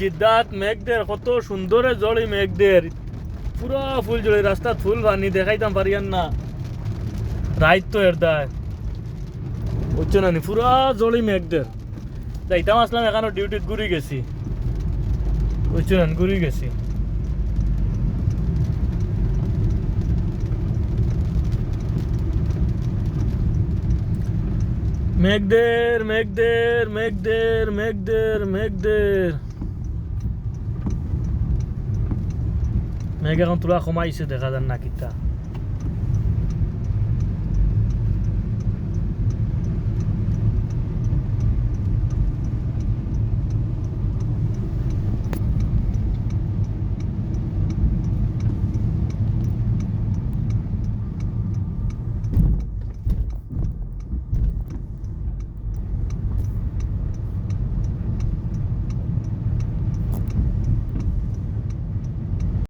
জিদ্দাত মেঘদের কত সুন্দরে জড়ি মেঘদের পুরা ফুল জড়ি রাস্তা ফুল বানি দেখাইতাম পারিয়ান না রাইত তো এর দায় বুঝছো না পুরা জড়ি মেঘদের যাইতাম আসলাম এখানে ডিউটিত ঘুরি গেছি বুঝছো না ঘুরি গেছি মেঘদের মেঘদের মেঘদের মেঘদের মেঘদের মেঘ এখন তোলা কমাইছে দেখা যান না কিতা